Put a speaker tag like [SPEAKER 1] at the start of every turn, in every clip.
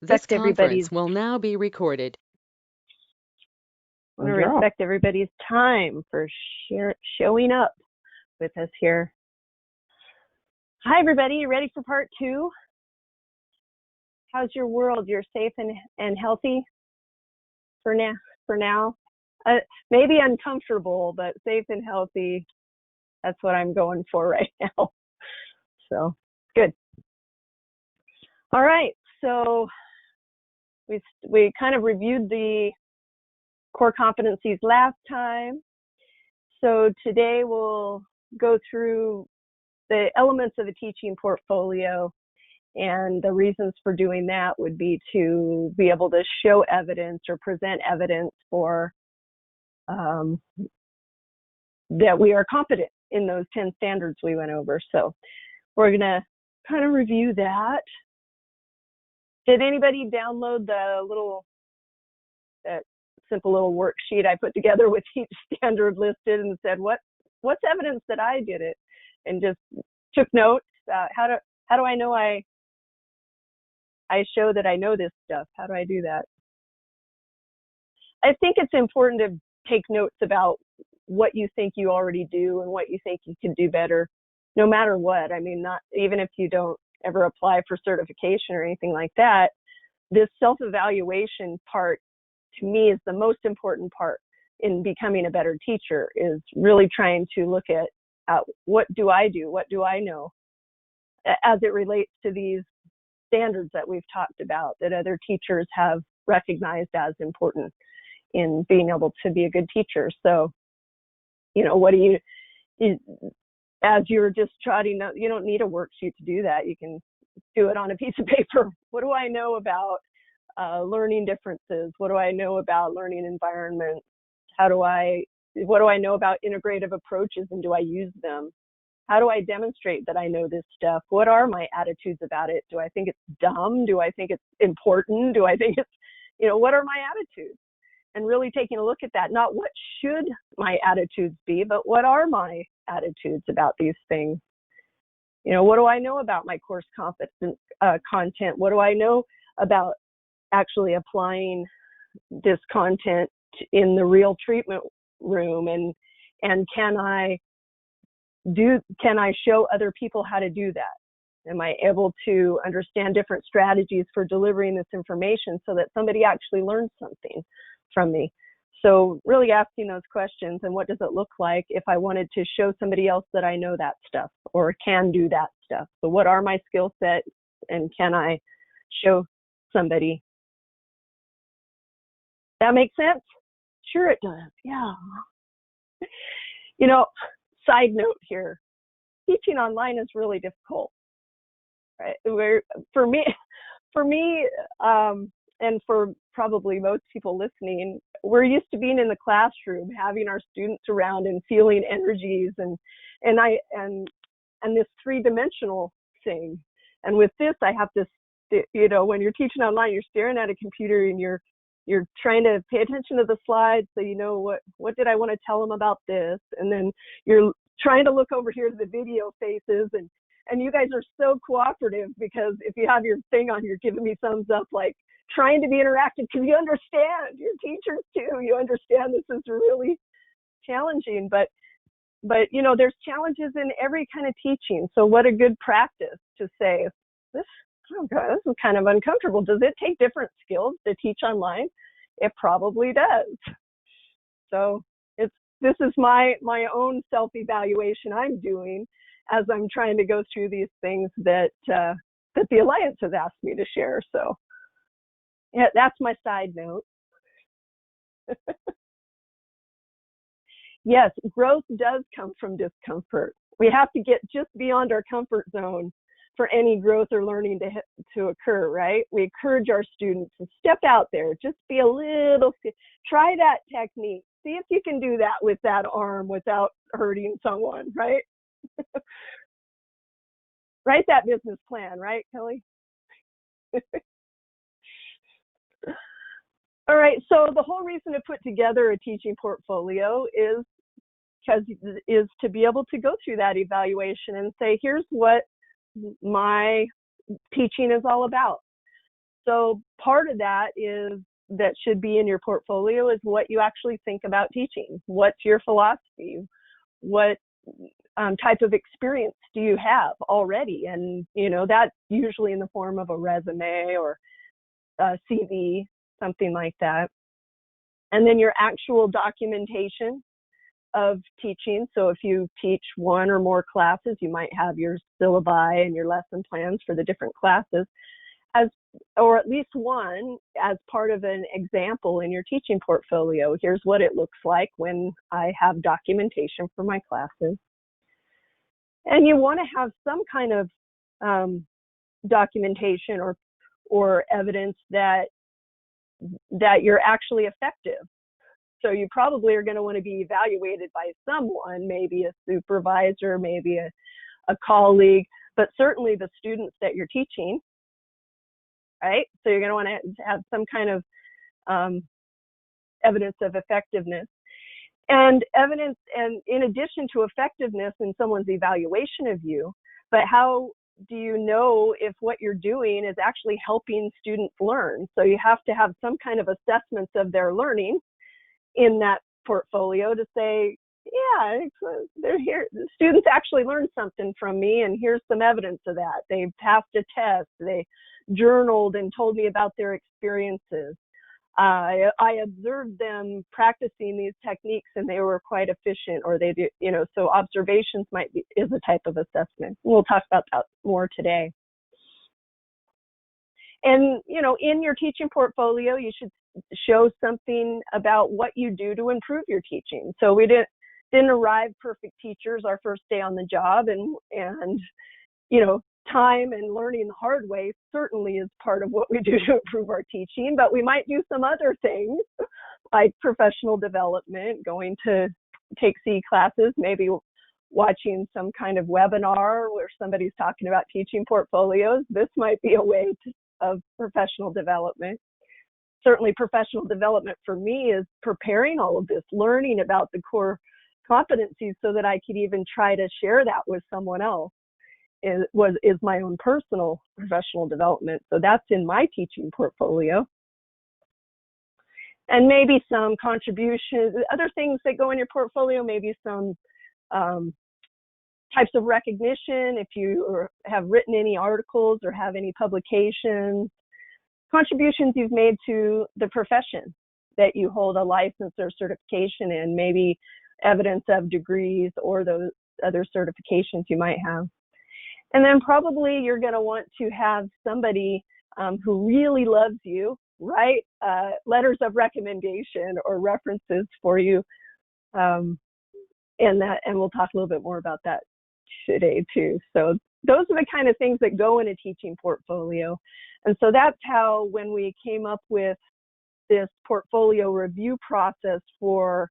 [SPEAKER 1] This conference will now be recorded.
[SPEAKER 2] I want to respect everybody's time for showing up with us here. Hi, everybody. You ready for part 2? How's your world? You're safe and healthy for now? Maybe uncomfortable, but safe and healthy. That's what I'm going for right now. So, good. All right. So, we kind of reviewed the core competencies last time. So today we'll go through the elements of a teaching portfolio, and the reasons for doing that would be to be able to show evidence or present evidence for that we are competent in those 10 standards we went over. So we're going to kind of review that. Did anybody download that simple little worksheet I put together with each standard listed and said, what's evidence that I did it? And just took notes. How do I know I show that I know this stuff? How do I do that? I think it's important to take notes about what you think you already do and what you think you can do better, no matter what. I mean, not even if you don't ever apply for certification or anything like that. This self-evaluation part, to me, is the most important part in becoming a better teacher, is really trying to look at what do I do? What do I know as it relates to these standards that we've talked about, that other teachers have recognized as important in being able to be a good teacher. So, as you're just trotting out, you don't need a worksheet to do that. You can do it on a piece of paper. What do I know about learning differences? What do I know about learning environments? What do I know about integrative approaches, and do I use them? How do I demonstrate that I know this stuff? What are my attitudes about it? Do I think it's dumb? Do I think it's important? Do I think it's, what are my attitudes? And really taking a look at that, not what should my attitudes be, but what are my attitudes about these things? What do I know about my course content? What do I know about actually applying this content in the real treatment room? And can I show other people how to do that? Am I able to understand different strategies for delivering this information so that somebody actually learns something from me? So really asking those questions, and what does it look like if I wanted to show somebody else that I know that stuff or can do that stuff? So what are my skill sets, and can I show somebody? That makes sense? Sure it does, yeah. Side note here, teaching online is really difficult, right? For me, and for probably most people listening, we're used to being in the classroom, having our students around and feeling energies and this three-dimensional thing. And with this, I have to, when you're teaching online, you're staring at a computer and you're trying to pay attention to the slides, so what did I want to tell them about this? And then you're trying to look over here to the video faces, and you guys are so cooperative, because if you have your thing on, you're giving me thumbs up, like trying to be interactive, because you understand, you're teachers too, you understand this is really challenging, but there's challenges in every kind of teaching. So what a good practice to say, this is kind of uncomfortable. Does it take different skills to teach online? It probably does. So this is my own self-evaluation I'm doing as I'm trying to go through these things that the Alliance has asked me to share. So yeah, that's my side note. Yes, growth does come from discomfort. We have to get just beyond our comfort zone for any growth or learning to occur, right? We encourage our students to step out there, just be a little, try that technique. See if you can do that with that arm without hurting someone, right? Write that business plan, right, Kelly? All right, so the whole reason to put together a teaching portfolio is to be able to go through that evaluation and say, here's what my teaching is all about. So part of that should be in your portfolio is what you actually think about teaching. What's your philosophy? What type of experience do you have already? And, that's usually in the form of a resume or a CV, something like that. And then your actual documentation of teaching. So if you teach one or more classes, you might have your syllabi and your lesson plans for the different classes, or at least one as part of an example in your teaching portfolio. Here's what it looks like when I have documentation for my classes. And you want to have some kind of documentation or evidence that you're actually effective. So you probably are going to want to be evaluated by someone, maybe a supervisor, maybe a colleague, but certainly the students that you're teaching, right? So you're going to want to have some kind of evidence of effectiveness. And evidence, and in addition to effectiveness in someone's evaluation of you, but how do you know if what you're doing is actually helping students learn? So you have to have some kind of assessments of their learning in that portfolio to say, yeah, they're here. The students actually learned something from me, and here's some evidence of that. They passed a test. They journaled and told me about their experiences. I observed them practicing these techniques, and they were quite efficient, or they do, so observations is a type of assessment. We'll talk about that more today. And, in your teaching portfolio, you should show something about what you do to improve your teaching. So we didn't arrive perfect teachers our first day on the job, and time and learning the hard way certainly is part of what we do to improve our teaching, but we might do some other things like professional development, going to take C classes, maybe watching some kind of webinar where somebody's talking about teaching portfolios. This might be a way of professional development. Certainly professional development for me is preparing all of this, learning about the core competencies so that I could even try to share that with someone else. Is my own personal professional development. So that's in my teaching portfolio. And maybe some contributions, other things that go in your portfolio, maybe some types of recognition, if you have written any articles or have any publications, contributions you've made to the profession that you hold a license or certification in, maybe evidence of degrees or those other certifications you might have. And then probably you're going to want to have somebody who really loves you write letters of recommendation or references for you. And we'll talk a little bit more about that today too. So those are the kind of things that go in a teaching portfolio. And so that's how, when we came up with this portfolio review process for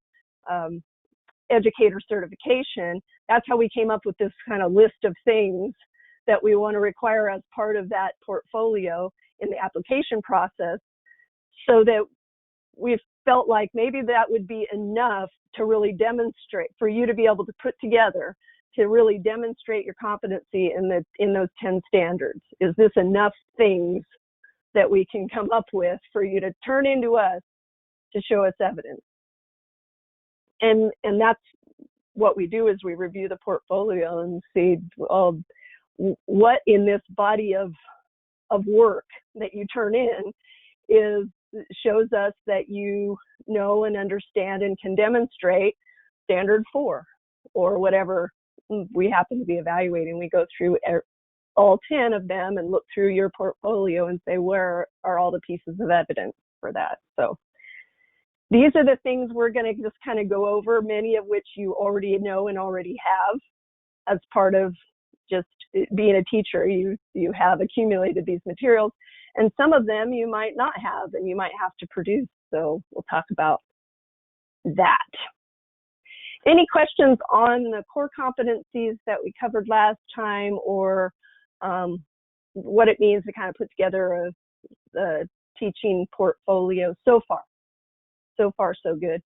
[SPEAKER 2] educator certification, that's how we came up with this kind of list of things that we want to require as part of that portfolio in the application process, so that we felt like maybe that would be enough to really demonstrate, for you to be able to put together, to really demonstrate your competency in those 10 standards. Is this enough things that we can come up with for you to turn into us to show us evidence? And that's what we do, is we review the portfolio and see, well, what in this body of work that you turn in shows us that you know and understand and can demonstrate standard 4 or whatever we happen to be evaluating. We go through all 10 of them and look through your portfolio and say, where are all the pieces of evidence for that? So these are the things we're going to just kind of go over, many of which you already know and already have as part of just being a teacher. You have accumulated these materials, and some of them you might not have, and you might have to produce. So we'll talk about that. Any questions on the core competencies that we covered last time, or what it means to kind of put together a teaching portfolio so far? So far, so good.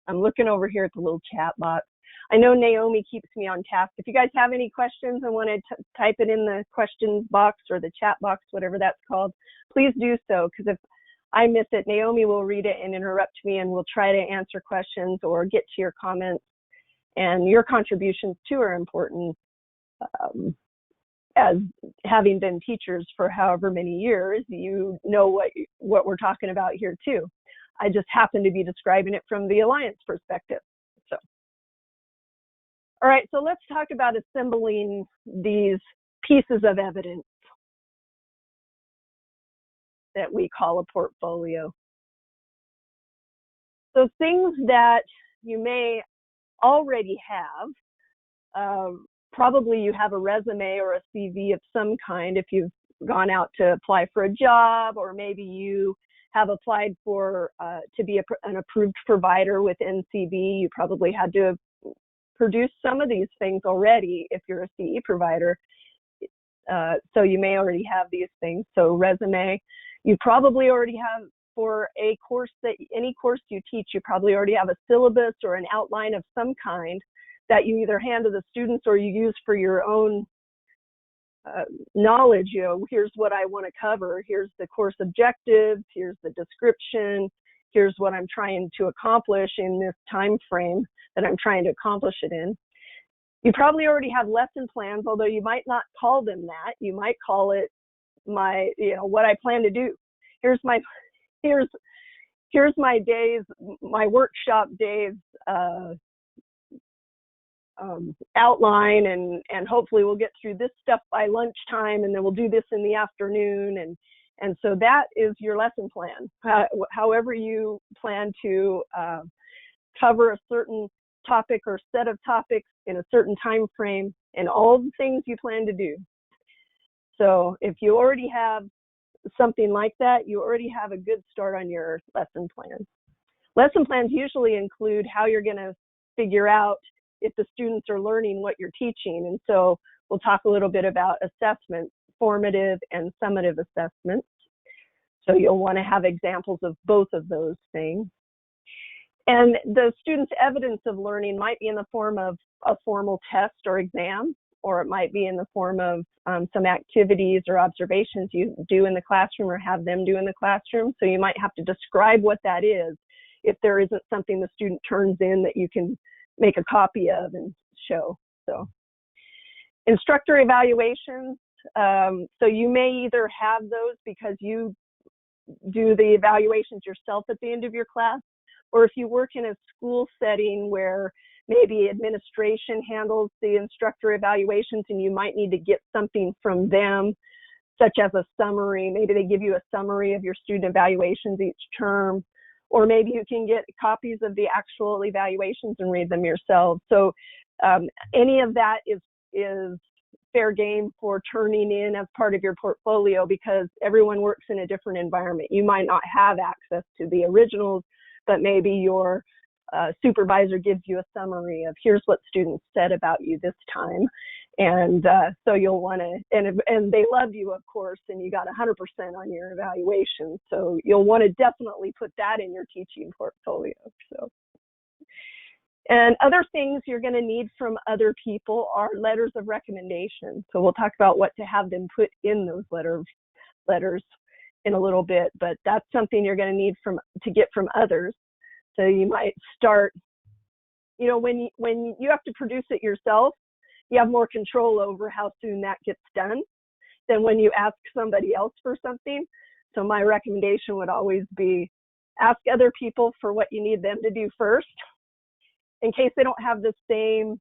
[SPEAKER 2] I'm looking over here at the little chat box. I know Naomi keeps me on task. If you guys have any questions and want to type it in the questions box or the chat box, whatever that's called, please do so, because if I miss it, Naomi will read it and interrupt me, and we'll try to answer questions or get to your comments. And your contributions too are important. As having been teachers for however many years, you know what we're talking about here too. I just happen to be describing it from the Alliance perspective. So, all right, so let's talk about assembling these pieces of evidence that we call a portfolio. So things that you may already have, probably you have a resume or a CV of some kind if you've gone out to apply for a job, or maybe you have applied for to be an approved provider with NCB. You probably had to produce some of these things already if you're a CE provider. So you may already have these things. So resume, you probably already have, for a course that any course you teach, you probably already have a syllabus or an outline of some kind that you either hand to the students or you use for your own knowledge. You know, here's what I want to cover. Here's the course objectives. Here's the description. Here's what I'm trying to accomplish in this time frame that I'm trying to accomplish it in. You probably already have lesson plans, although you might not call them that. You might call it what I plan to do. Here's my days, my workshop days outline, and hopefully we'll get through this stuff by lunchtime, and then we'll do this in the afternoon, and so that is your lesson plan. However you plan to cover a certain topic or set of topics in a certain time frame, and all the things you plan to do. So if you already have something like that, you already have a good start on your lesson plans. Lesson plans usually include how you're going to figure out if the students are learning what you're teaching. And so we'll talk a little bit about assessments, formative and summative assessments. So you'll want to have examples of both of those things. And the student's evidence of learning might be in the form of a formal test or exam, or it might be in the form of some activities or observations you do in the classroom or have them do in the classroom. So you might have to describe what that is if there isn't something the student turns in that you can make a copy of and show. So instructor evaluations. So you may either have those because you do the evaluations yourself at the end of your class, or if you work in a school setting where maybe administration handles the instructor evaluations and you might need to get something from them, such as a summary. Maybe they give you a summary of your student evaluations each term, or maybe you can get copies of the actual evaluations and read them yourself. So any of that is fair game for turning in as part of your portfolio, because everyone works in a different environment. You might not have access to the originals, but maybe your supervisor gives you a summary of here's what students said about you this time. And so you'll want to, and they love you, of course, and you got 100% on your evaluation. So you'll want to definitely put that in your teaching portfolio. So, and other things you're going to need from other people are letters of recommendation. So we'll talk about what to have them put in those letters in a little bit, but that's something you're going to need to get from others. So you might start, when you have to produce it yourself, you have more control over how soon that gets done than when you ask somebody else for something. So my recommendation would always be ask other people for what you need them to do first, in case they don't have the same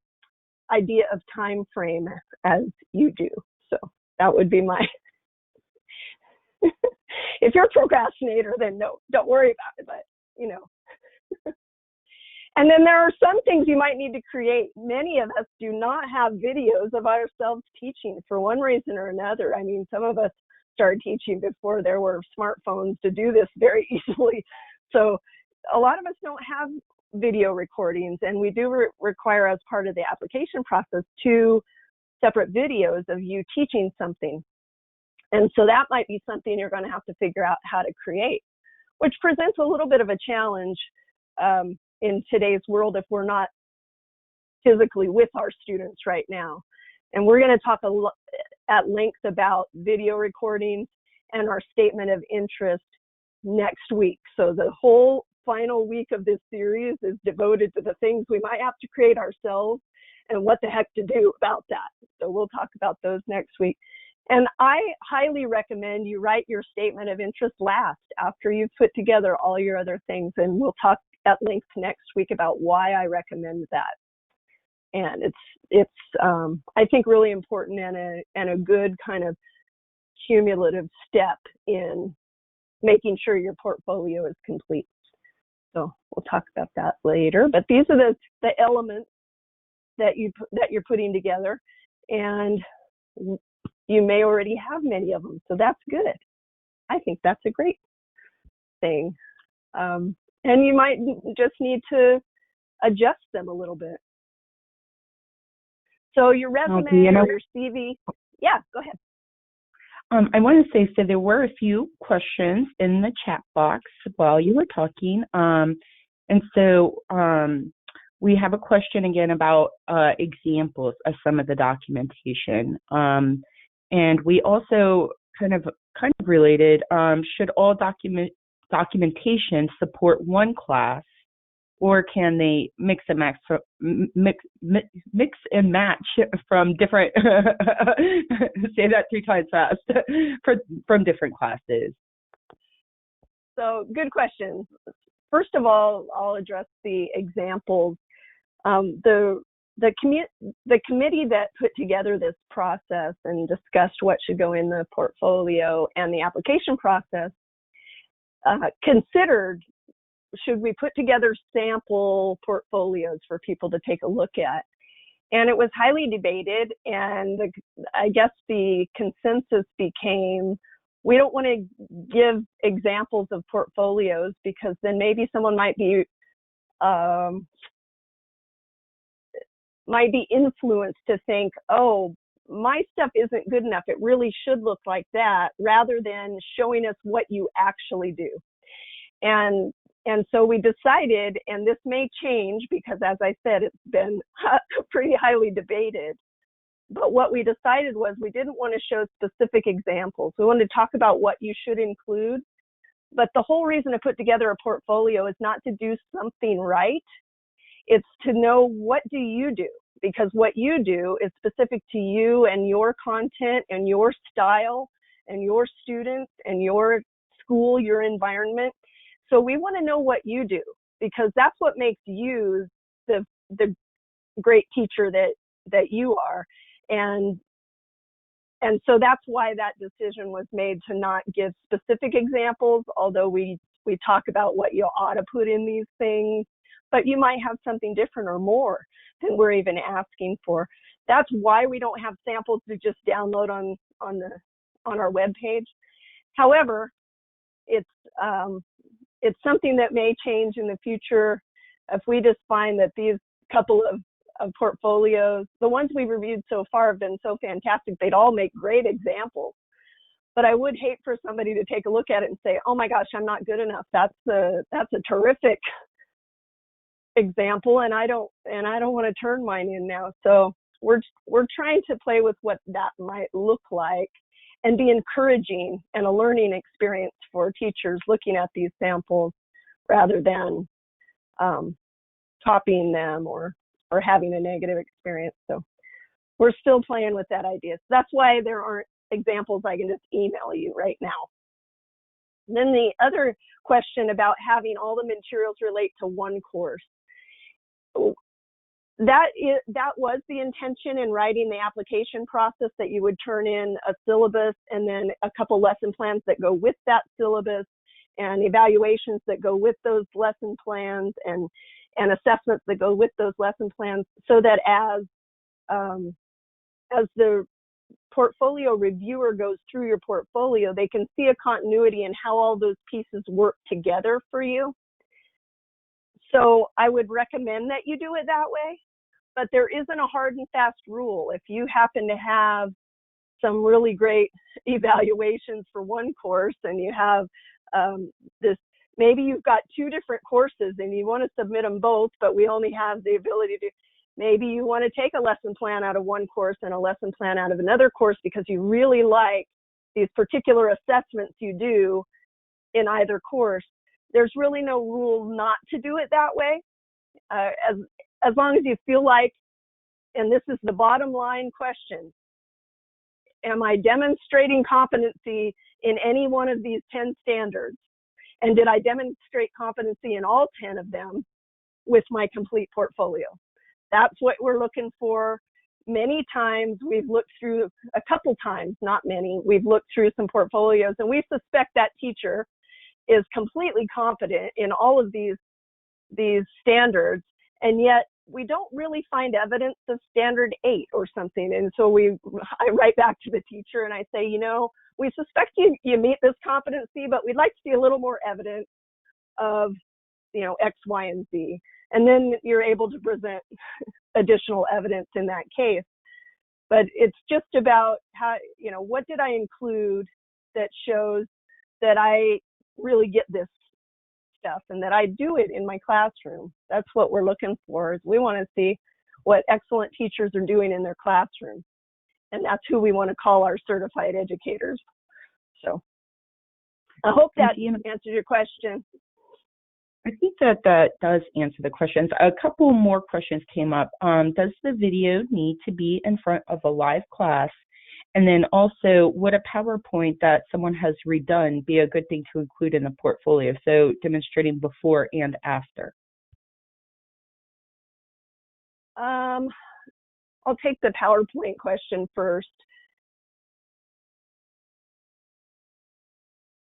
[SPEAKER 2] idea of time frame as you do. So that would be my, if you're a procrastinator, then no, don't worry about it, but And then there are some things you might need to create. Many of us do not have videos of ourselves teaching for one reason or another. I mean, some of us started teaching before there were smartphones to do this very easily. So a lot of us don't have video recordings, and we do require, as part of the application process, 2 separate videos of you teaching something. And so that might be something you're going to have to figure out how to create, which presents a little bit of a challenge. in today's world if we're not physically with our students right now. And we're going to talk at length about video recordings and our statement of interest next week. So the whole final week of this series is devoted to the things we might have to create ourselves and what the heck to do about that. So we'll talk about those next week. And I highly recommend you write your statement of interest last, after you've put together all your other things. And we'll talk at length next week about why I recommend that. And it's I think really important and a good kind of cumulative step in making sure your portfolio is complete. So we'll talk about that later. But these are the elements that you're putting together, and you may already have many of them, so that's good. I think that's a great thing. And you might just need to adjust them a little bit. So your resume or your CV, yeah, go ahead.
[SPEAKER 3] I want to say, so there were a few questions in the chat box while you were talking. And so we have a question again about examples of some of the documentation. And we also kind of related, should all documentation support one class, or can they mix and match from different, say that 3 times fast, from different classes?
[SPEAKER 2] So good question. First of all, I'll address the examples. The committee that put together this process and discussed what should go in the portfolio and the application process considered, should we put together sample portfolios for people to take a look at? And it was highly debated, and I guess the consensus became, we don't want to give examples of portfolios because then maybe someone might be influenced to think, oh, my stuff isn't good enough, it really should look like that, rather than showing us what you actually do. And so we decided, and this may change because, as I said, it's been pretty highly debated, but what we decided was we didn't want to show specific examples. We wanted to talk about what you should include, but the whole reason to put together a portfolio is not to do something right. It's to know, what do you do? Because what you do is specific to you and your content and your style and your students and your school, your environment. So we want to know what you do, because that's what makes you the great teacher that you are. And so that's why that decision was made, to not give specific examples, although we talk about what you ought to put in these things, but you might have something different or more than we're even asking for. That's why we don't have samples to just download on our webpage. However, it's something that may change in the future if we just find that these couple of portfolios, the ones we've reviewed so far, have been so fantastic, they'd all make great examples. But I would hate for somebody to take a look at it and say, oh my gosh, I'm not good enough. That's a terrific example, and I don't want to turn mine in now. So we're trying to play with what that might look like and be encouraging and a learning experience for teachers looking at these samples, rather than copying them or having a negative experience. So we're still playing with that idea. So that's why there aren't examples I can just email you right now. And then the other question about having all the materials relate to one course. That was the intention in writing the application process, that you would turn in a syllabus and then a couple lesson plans that go with that syllabus, and evaluations that go with those lesson plans, and assessments that go with those lesson plans, so that as the portfolio reviewer goes through your portfolio, they can see a continuity in how all those pieces work together for you. So I would recommend that you do it that way, but there isn't a hard and fast rule. If you happen to have some really great evaluations for one course, and you have this Maybe you've got 2 different courses and you want to submit them both, but we only have the ability to, maybe you want to take a lesson plan out of one course and a lesson plan out of another course because you really like these particular assessments you do in either course. There's really no rule not to do it that way. As long as you feel like, and this is the bottom line question, am I demonstrating competency in any one of these 10 standards? And did I demonstrate competency in all 10 of them with my complete portfolio? That's what we're looking for. Many times we've looked through, a couple times, not many, we've looked through some portfolios and we suspect that teacher is completely competent in all of these standards, and yet we don't really find evidence of standard 8 or something. And so I write back to the teacher and I say, you know, we suspect you meet this competency, but we'd like to see a little more evidence of, you know, X, Y, and Z. And then you're able to present additional evidence in that case. But it's just about how, you know, what did I include that shows that I really get this stuff and that I do it in my classroom. That's what we're looking for. Is we want to see what excellent teachers are doing in their classroom. And that's who we want to call our certified educators. So I hope that answers your question.
[SPEAKER 3] I think that does answer the questions. A couple more questions came up. Does the video need to be in front of a live class? And then also, would a PowerPoint that someone has redone be a good thing to include in the portfolio? So demonstrating before and after.
[SPEAKER 2] I'll take the PowerPoint question first.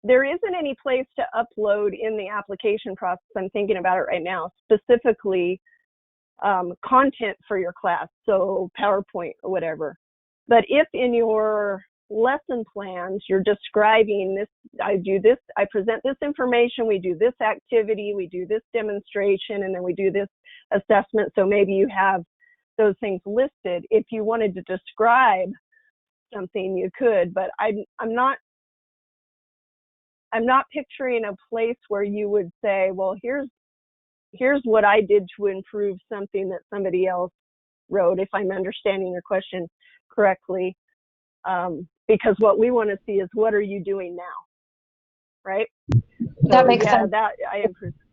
[SPEAKER 2] There isn't any place to upload in the application process. I'm thinking about it right now, specifically content for your class, so PowerPoint or whatever. But if in your lesson plans you're describing this, I do this, I present this information, we do this activity, we do this demonstration, and then we do this assessment. So maybe you have those things listed. If you wanted to describe something, you could, but I'm not picturing a place where you would say, well, here's what I did to improve something that somebody else wrote, if I'm understanding your question correctly. Because what we want to see is, what are you doing now, right?
[SPEAKER 4] That makes sense.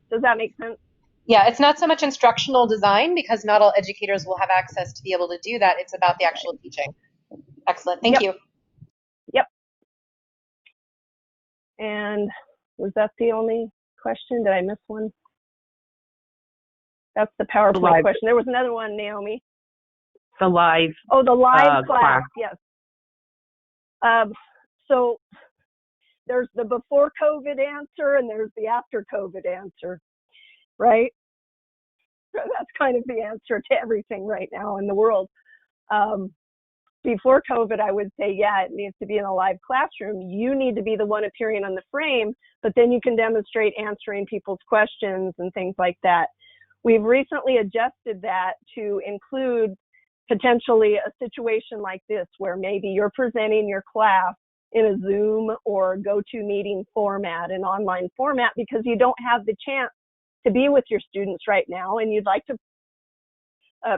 [SPEAKER 2] Does that make sense?
[SPEAKER 4] Yeah, it's not so much instructional design, because not all educators will have access to be able to do that. It's about the actual teaching. Excellent. Thank you.
[SPEAKER 2] Yep. And was that the only question? Did I miss one? That's the PowerPoint question. There was another one, Naomi.
[SPEAKER 3] The live.
[SPEAKER 2] Oh, the live class. Yes. So there's the before COVID answer and there's the after COVID answer, right? So that's kind of the answer to everything right now in the world. Before COVID, I would say, yeah, it needs to be in a live classroom. You need to be the one appearing on the frame, but then you can demonstrate answering people's questions and things like that. We've recently adjusted that to include potentially a situation like this, where maybe you're presenting your class in a Zoom or GoToMeeting format, an online format, because you don't have the chance to be with your students right now and you'd like to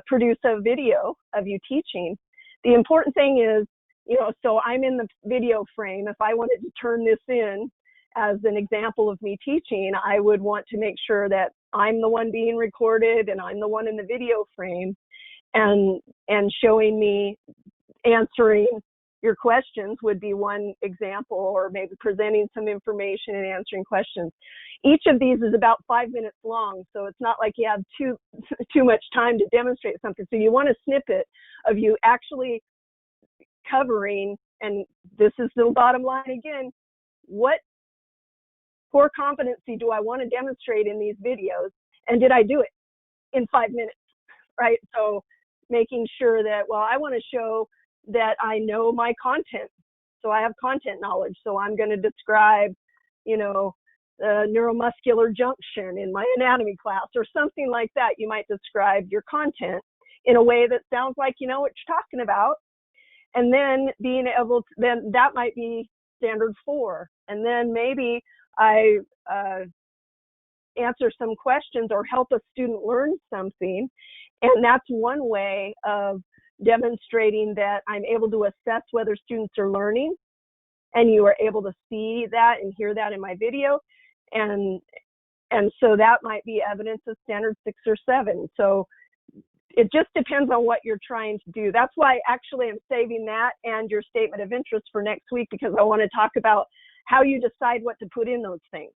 [SPEAKER 2] produce a video of you teaching. The important thing is, you know, so I'm in the video frame. If I wanted to turn this in as an example of me teaching, I would want to make sure that I'm the one being recorded and I'm the one in the video frame, and showing me answering your questions would be one example, or maybe presenting some information and answering questions. Each of these is about 5 minutes long, so it's not like you have too much time to demonstrate something. So you want a snippet of you actually covering, and this is the bottom line again, what core competency do I want to demonstrate in these videos, and did I do it in 5 minutes, right? So making sure that, well, I want to show that I know my content, so I have content knowledge, so I'm going to describe, you know, the neuromuscular junction in my anatomy class or something like that. You might describe your content in a way that sounds like you know what you're talking about, and then being able to, then that might be standard 4, and then maybe I answer some questions or help a student learn something. And that's one way of demonstrating that I'm able to assess whether students are learning, and you are able to see that and hear that in my video. And so that might be evidence of standard 6 or 7. So it just depends on what you're trying to do. That's why actually I'm saving that and your statement of interest for next week, because I want to talk about how you decide what to put in those things.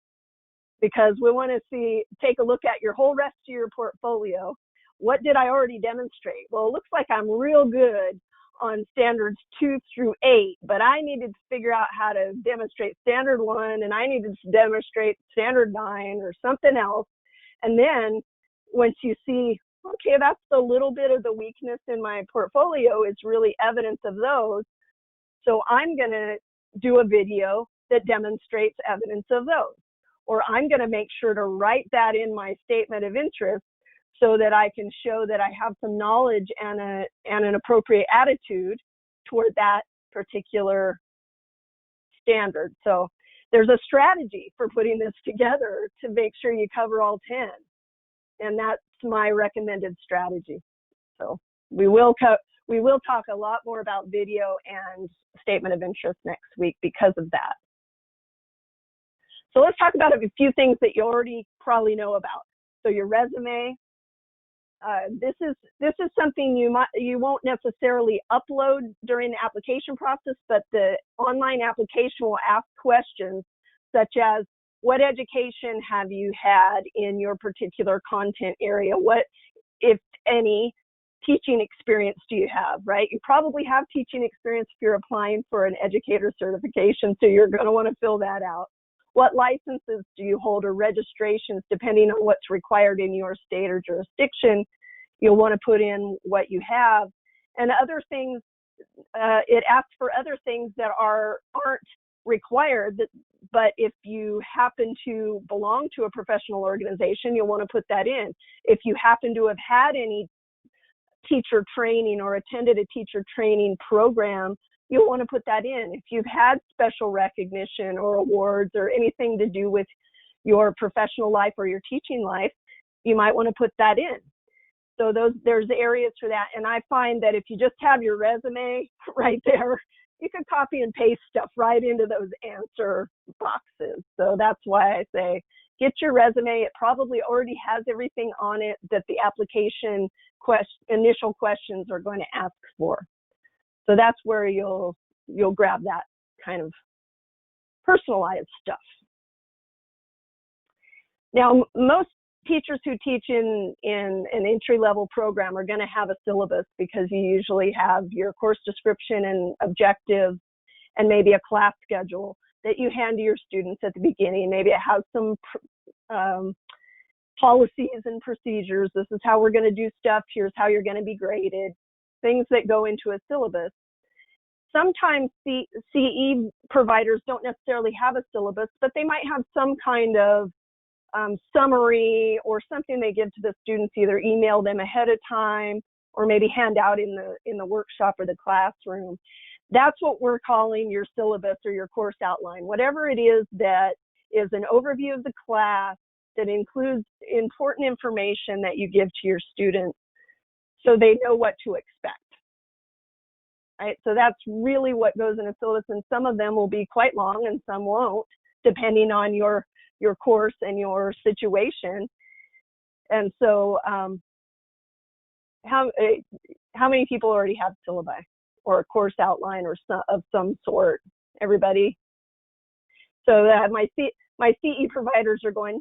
[SPEAKER 2] Because we want to take a look at your whole rest of your portfolio. What did I already demonstrate? Well, it looks like I'm real good on standards 2 through 8, but I needed to figure out how to demonstrate standard 1, and I needed to demonstrate standard 9 or something else. And then once you see, okay, that's the little bit of the weakness in my portfolio, it's really evidence of those. So I'm going to do a video that demonstrates evidence of those. Or I'm going to make sure to write that in my statement of interest so that I can show that I have some knowledge and an appropriate attitude toward that particular standard. So there's a strategy for putting this together to make sure you cover all 10. And that's my recommended strategy. So we will talk a lot more about video and statement of interest next week because of that. So let's talk about a few things that you already probably know about. So your resume, this is something you won't necessarily upload during the application process, but the online application will ask questions such as, what education have you had in your particular content area? What, if any, teaching experience do you have, right? You probably have teaching experience if you're applying for an educator certification, so you're going to want to fill that out. What licenses do you hold, or registrations, depending on what's required in your state or jurisdiction? You'll want to put in what you have. And other things, it asks for other things that aren't required, but if you happen to belong to a professional organization, you'll want to put that in. If you happen to have had any teacher training or attended a teacher training program, you'll want to put that in. If you've had special recognition or awards or anything to do with your professional life or your teaching life, you might want to put that in. So there's areas for that. And I find that if you just have your resume right there, you can copy and paste stuff right into those answer boxes. So that's why I say, get your resume. It probably already has everything on it that the application initial questions are going to ask for. So that's where you'll grab that kind of personalized stuff. Now, most teachers who teach in an entry-level program are going to have a syllabus, because you usually have your course description and objectives and maybe a class schedule that you hand to your students at the beginning. Maybe it has some policies and procedures. This is how we're going to do stuff. Here's how you're going to be graded. Things that go into a syllabus. Sometimes CE providers don't necessarily have a syllabus, but they might have some kind of summary or something they give to the students, either email them ahead of time or maybe hand out in the workshop or the classroom. That's what we're calling your syllabus or your course outline. Whatever it is that is an overview of the class that includes important information that you give to your students so they know what to expect. Right? So that's really what goes in a syllabus, and some of them will be quite long and some won't, depending on your course and your situation. And so how many people already have syllabi or a course outline or of some sort? Everybody? So that my CE providers are going,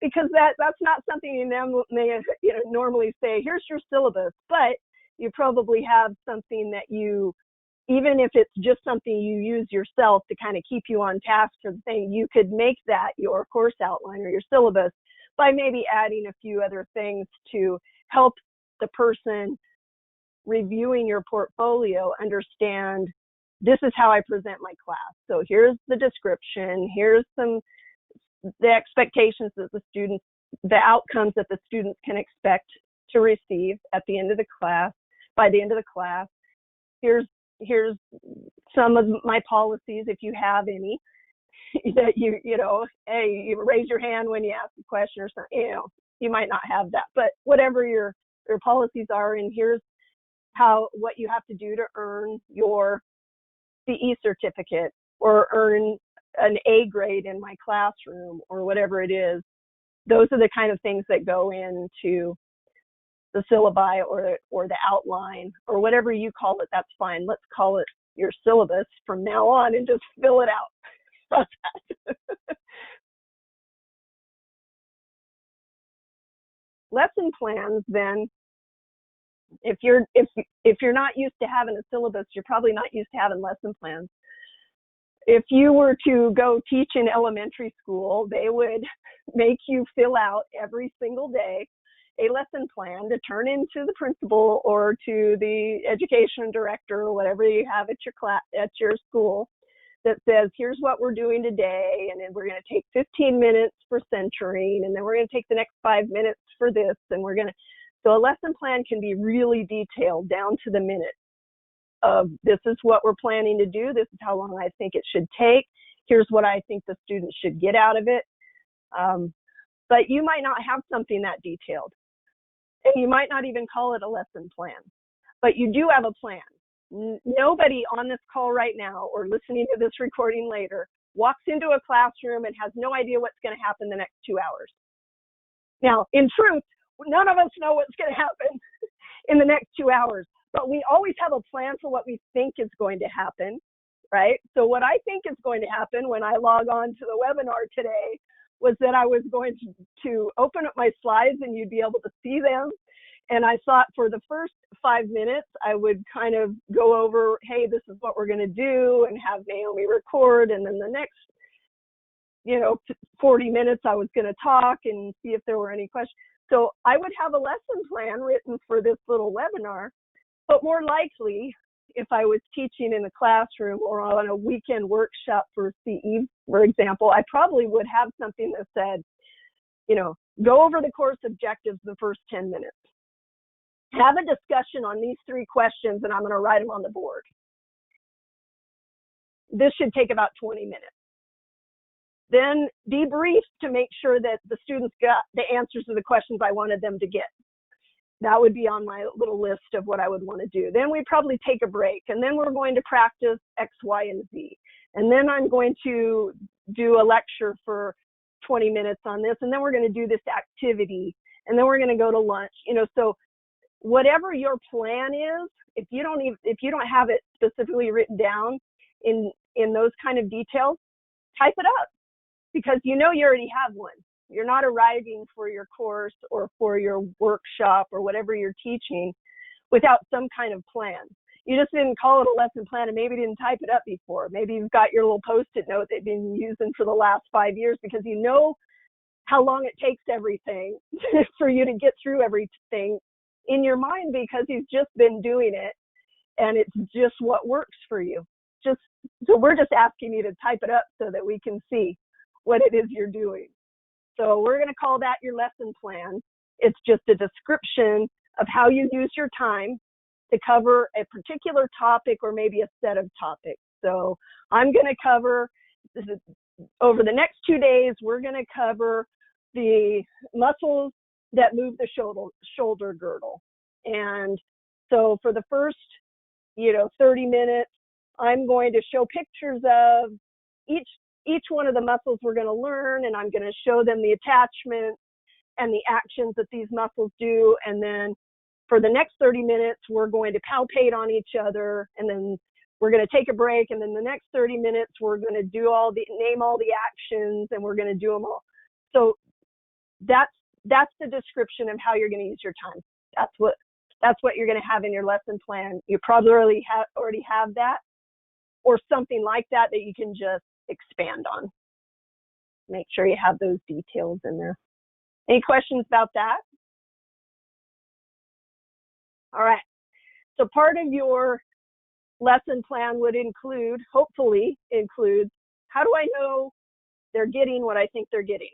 [SPEAKER 2] because that's not something you may normally say, here's your syllabus, but you probably have something that you, even if it's just something you use yourself to kind of keep you on task for the thing, you could make that your course outline or your syllabus by maybe adding a few other things to help the person reviewing your portfolio understand, this is how I present my class. So here's the description, here's the expectations that the outcomes that the students can expect to receive at the end of the class, by the end of the class. Here's some of my policies, if you have any, that hey, you raise your hand when you ask a question or something. You might not have that, but whatever your policies are, and here's what you have to do to earn your CE certificate or earn an A grade in my classroom or whatever it is. Those are the kind of things that go into the syllabi or the outline or whatever you call it. That's fine. Let's call it your syllabus from now on and just fill it out. Lesson plans, then, if you're not used to having a syllabus, you're probably not used to having lesson plans. If you were to go teach in elementary school, they would make you fill out every single day a lesson plan to turn into the principal or to the education director or whatever you have at your school, that says, here's what we're doing today, and then we're going to take 15 minutes for centering, and then we're going to take the next 5 minutes for this, and so a lesson plan can be really detailed down to the minute of, this is what we're planning to do, this is how long I think it should take, here's what I think the students should get out of it. But you might not have something that detailed, and you might not even call it a lesson plan, but you do have a plan. Nobody on this call right now or listening to this recording later walks into a classroom and has no idea what's going to happen the next 2 hours. Now, in truth, none of us know what's going to happen in the next 2 hours, but we always have a plan for what we think is going to happen, right? So what I think is going to happen when I log on to the webinar today was that I was going to open up my slides and you'd be able to see them. And I thought for the first 5 minutes, I would kind of go over, hey, this is what we're going to do, and have Naomi record. And then the next, 40 minutes, I was going to talk and see if there were any questions. So I would have a lesson plan written for this little webinar, but more likely, if I was teaching in the classroom or on a weekend workshop for CE, for example, I probably would have something that said, go over the course objectives the first 10 minutes. Have a discussion on these 3 questions, and I'm going to write them on the board. This should take about 20 minutes. Then debrief to make sure that the students got the answers to the questions I wanted them to get. That would be on my little list of what I would want to do. Then we'd probably take a break, and then we're going to practice X, Y, and Z. And then I'm going to do a lecture for 20 minutes on this, and then we're going to do this activity, and then we're going to go to lunch. So whatever your plan is, if you don't have it specifically written down in those kind of details, type it up, because you already have one. You're not arriving for your course or for your workshop or whatever you're teaching without some kind of plan. You just didn't call it a lesson plan and maybe didn't type it up before. Maybe you've got your little Post-it note that you've been using for the last 5 years because you know how long it takes everything for you to get through everything in your mind, because you've just been doing it and it's just what works for you. So we're just asking you to type it up so that we can see what it is you're doing. So we're going to call that your lesson plan. It's just a description of how you use your time to cover a particular topic or maybe a set of topics. So I'm going to cover, over the next 2 days, we're going to cover the muscles that move the shoulder girdle. And so for the first, 30 minutes, I'm going to show pictures of each one of the muscles we're going to learn, and I'm going to show them the attachments and the actions that these muscles do. And then for the next 30 minutes, we're going to palpate on each other, and then we're going to take a break. And then the next 30 minutes, we're going to name all the actions, and we're going to do them all. So that's the description of how you're going to use your time. That's what you're going to have in your lesson plan. You probably already have that, or something like that you can just expand on. Make sure you have those details in there. Any questions about that? All right. So part of your lesson plan would hopefully include, how do I know they're getting what I think they're getting?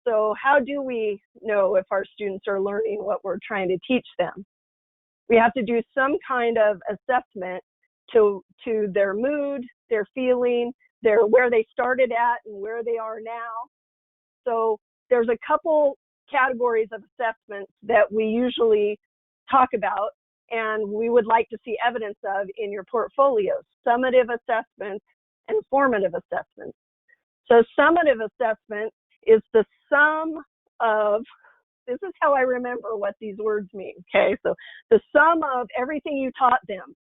[SPEAKER 2] So how do we know if our students are learning what we're trying to teach them? We have to do some kind of assessment to their mood, their feeling, where they started at and where they are now. So there's a couple categories of assessments that we usually talk about and we would like to see evidence of in your portfolios: summative assessments and formative assessments. So summative assessment is the sum of, this is how I remember what these words mean, okay? So the sum of everything you taught them.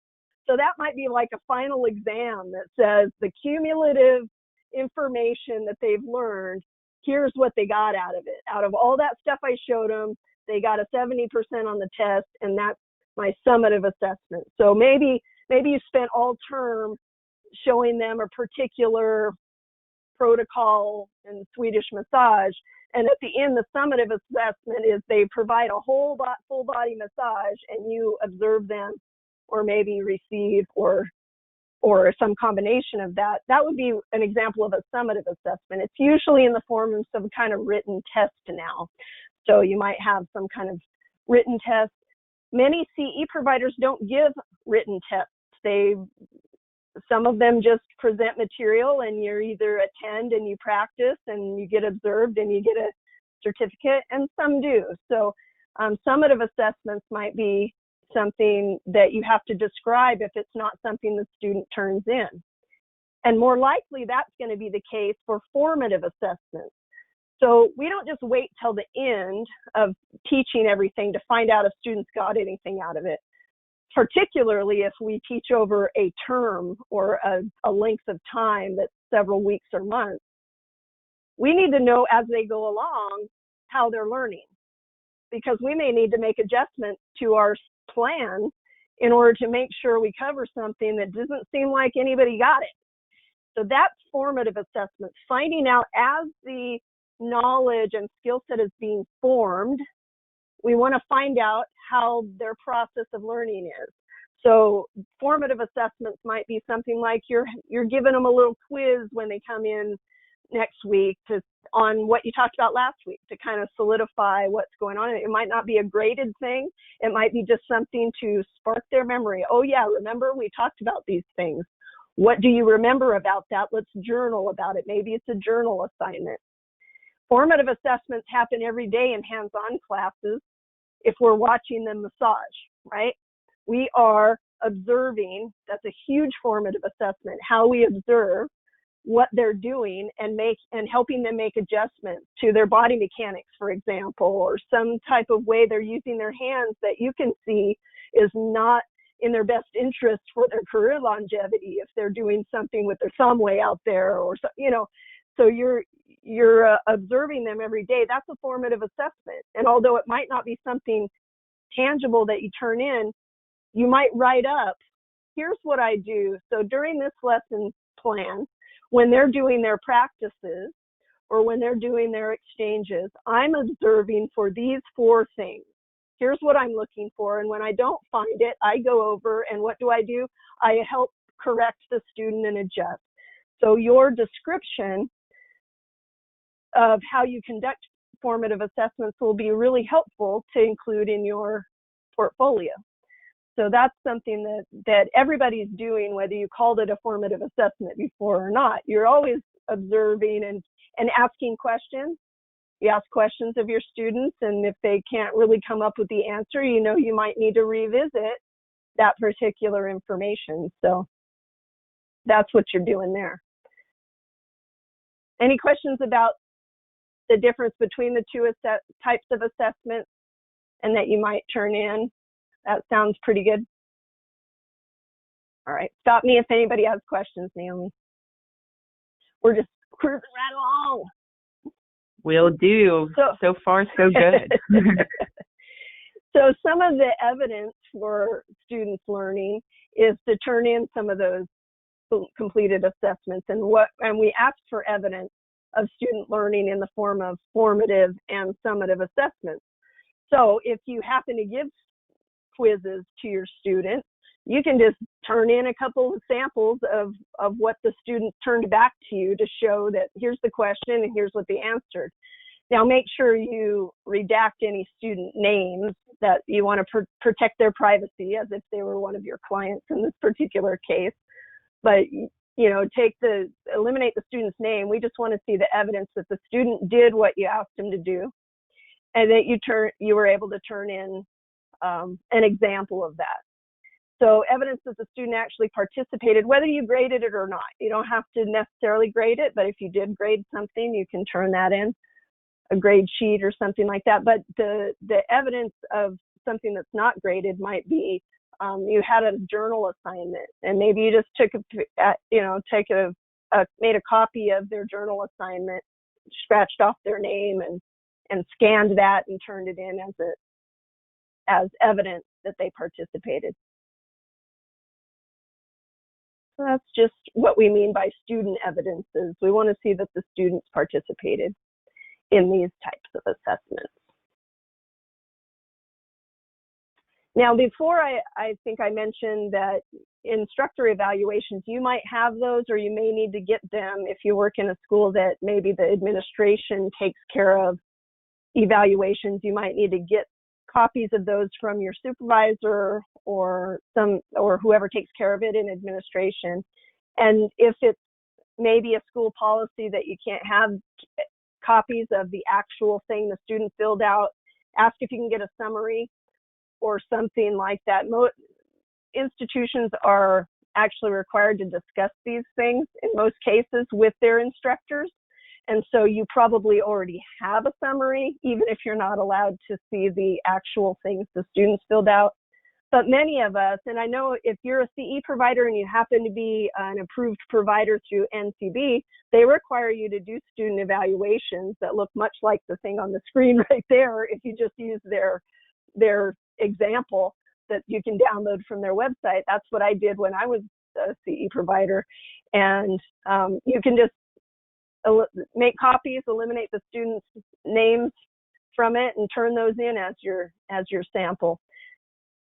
[SPEAKER 2] So that might be like a final exam that says the cumulative information that they've learned, here's what they got out of it. Out of all that stuff I showed them, they got a 70% on the test, and that's my summative assessment. So maybe you spent all term showing them a particular protocol in Swedish massage, and at the end, the summative assessment is they provide a full body massage, and you observe them, or maybe receive, or some combination of that. That would be an example of a summative assessment. It's usually in the form of some kind of written test now. So you might have some kind of written test. Many CE providers don't give written tests. Some of them just present material, and you either attend and you practice and you get observed and you get a certificate, and some do. So summative assessments might be something that you have to describe if it's not something the student turns in. And more likely that's going to be the case for formative assessments. So we don't just wait till the end of teaching everything to find out if students got anything out of it, particularly if we teach over a term or a length of time that's several weeks or months. We need to know as they go along how they're learning, because we may need to make adjustments to our plan in order to make sure we cover something that doesn't seem like anybody got it. So that's formative assessment, finding out as the knowledge and skill set is being formed, we want to find out how their process of learning is. So formative assessments might be something like you're giving them a little quiz when they come in next week on what you talked about last week to kind of solidify what's going on. It might not be a graded thing. It might be just something to spark their memory. Oh yeah, remember we talked about these things. What do you remember about that? Let's journal about it. Maybe it's a journal assignment. Formative assessments happen every day in hands-on classes if we're watching them massage, right? We are observing. That's a huge formative assessment, how we observe what they're doing and helping them make adjustments to their body mechanics, for example, or some type of way they're using their hands that you can see is not in their best interest for their career longevity if they're doing something with their thumb way out there, or so you're observing them every day. That's a formative assessment. And although it might not be something tangible that you turn in, you might write up, here's what I do. So during this lesson plan, when they're doing their practices or when they're doing their exchanges, I'm observing for these 4 things. Here's what I'm looking for. And when I don't find it, I go over and what do? I help correct the student and adjust. So your description of how you conduct formative assessments will be really helpful to include in your portfolio. So that's something that everybody's doing, whether you called it a formative assessment before or not. You're always observing and asking questions. You ask questions of your students, and if they can't really come up with the answer, you might need to revisit that particular information. So that's what you're doing there. Any questions about the difference between the 2 types of assessments and that you might turn in? That sounds pretty good. All right, stop me if anybody has questions, Naomi. We're just cruising right along.
[SPEAKER 3] Will do. So far, so good.
[SPEAKER 2] So some of the evidence for students learning is to turn in some of those completed assessments, and we ask for evidence of student learning in the form of formative and summative assessments. So if you happen to give quizzes to your students, you can just turn in a couple of samples of what the students turned back to you to show that here's the question and here's what they answered. Now make sure you redact any student names that you want to protect their privacy as if they were one of your clients in this particular case. But eliminate the student's name. We just want to see the evidence that the student did what you asked him to do, and that you were able to turn in an example of that. So evidence that the student actually participated, whether you graded it or not. You don't have to necessarily grade it, but if you did grade something, you can turn that in, a grade sheet or something like that. But the evidence of something that's not graded might be you had a journal assignment, and maybe you just made a copy of their journal assignment, scratched off their name, and scanned that and turned it in as evidence that they participated. So that's just what we mean by student evidences. We want to see that the students participated in these types of assessments. Now, before I think I mentioned that instructor evaluations, you might have those, or you may need to get them if you work in a school that maybe the administration takes care of evaluations. You might need to get copies of those from your supervisor or whoever takes care of it in administration. And if it's maybe a school policy that you can't have copies of the actual thing the student filled out, ask if you can get a summary or something like that. Institutions are actually required to discuss these things in most cases with their instructors. And so you probably already have a summary, even if you're not allowed to see the actual things the students filled out. But many of us, and I know if you're a CE provider and you happen to be an approved provider through NCB, they require you to do student evaluations that look much like the thing on the screen right there if you just use their example that you can download from their website. That's what I did when I was a CE provider. And you can just make copies, eliminate the students' names from it, and turn those in as your sample.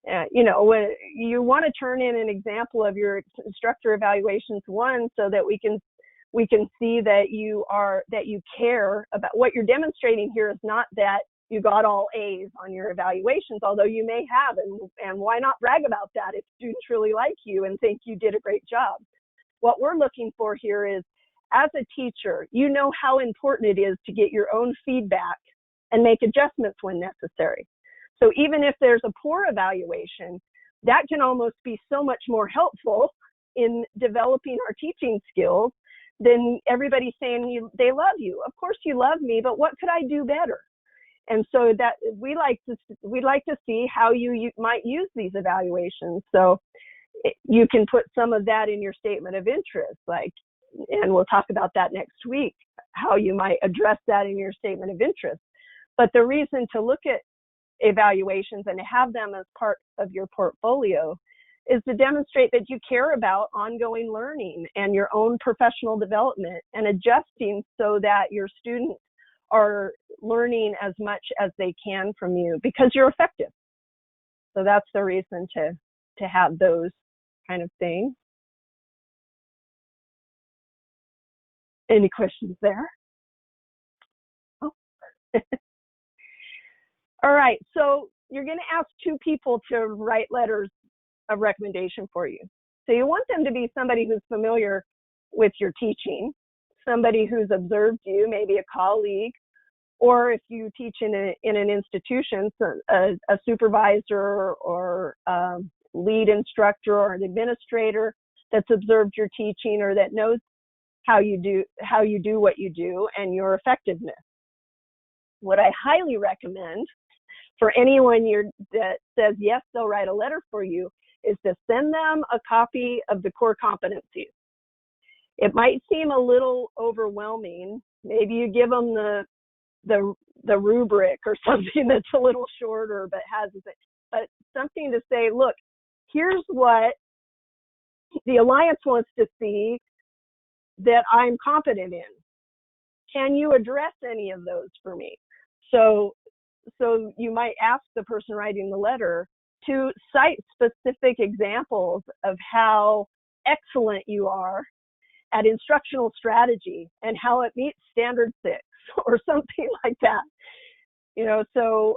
[SPEAKER 2] When you want to turn in an example of your instructor evaluations, one, so that we can see that you care about what you're demonstrating here. Is not that you got all A's on your evaluations, although you may have, and why not brag about that if students really like you and think you did a great job. What we're looking for here is, as a teacher, you know how important it is to get your own feedback and make adjustments when necessary. So even if there's a poor evaluation, that can almost be so much more helpful in developing our teaching skills than everybody saying they love you. Of course you love me, but what could I do better? And so that we'd like to see how you might use these evaluations. So you can put some of that in your statement of interest, and we'll talk about that next week, how you might address that in your statement of interest. But the reason to look at evaluations and to have them as part of your portfolio is to demonstrate that you care about ongoing learning and your own professional development and adjusting so that your students are learning as much as they can from you because you're effective. So that's the reason to have those kind of things. Any questions there? Oh. All right, so you're going to ask two people to write letters of recommendation for you. So you want them to be somebody who's familiar with your teaching, somebody who's observed you, maybe a colleague, or if you teach in an institution, a supervisor or lead instructor or an administrator that's observed your teaching or that knows how you do what you do and your effectiveness. What I highly recommend for anyone that says yes, they'll write a letter for you, is to send them a copy of the core competencies. It might seem a little overwhelming. Maybe you give them the rubric or something that's a little shorter but something to say, look, here's what the Alliance wants to see that I'm competent in. Can you address any of those for me? So you might ask the person writing the letter to cite specific examples of how excellent you are at instructional strategy and how it meets Standard 6 or something like that. So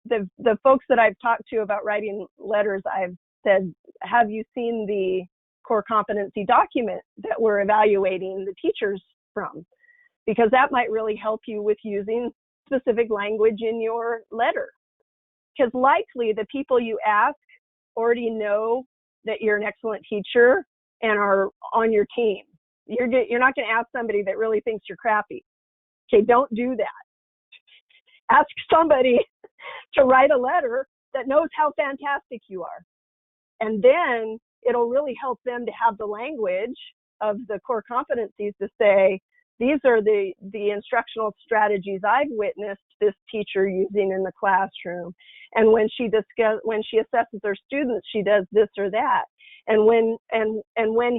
[SPEAKER 2] the folks that I've talked to about writing letters, I've said, have you seen core competency document that we're evaluating the teachers from, because that might really help you with using specific language in your letter. Because likely the people you ask already know that you're an excellent teacher and are on your team. You're not going to ask somebody that really thinks you're crappy. Okay, don't do that. Ask somebody to write a letter that knows how fantastic you are. And then it'll really help them to have the language of the core competencies to say, these are the instructional strategies I've witnessed this teacher using in the classroom. And when she assesses her students, she does this or that. And when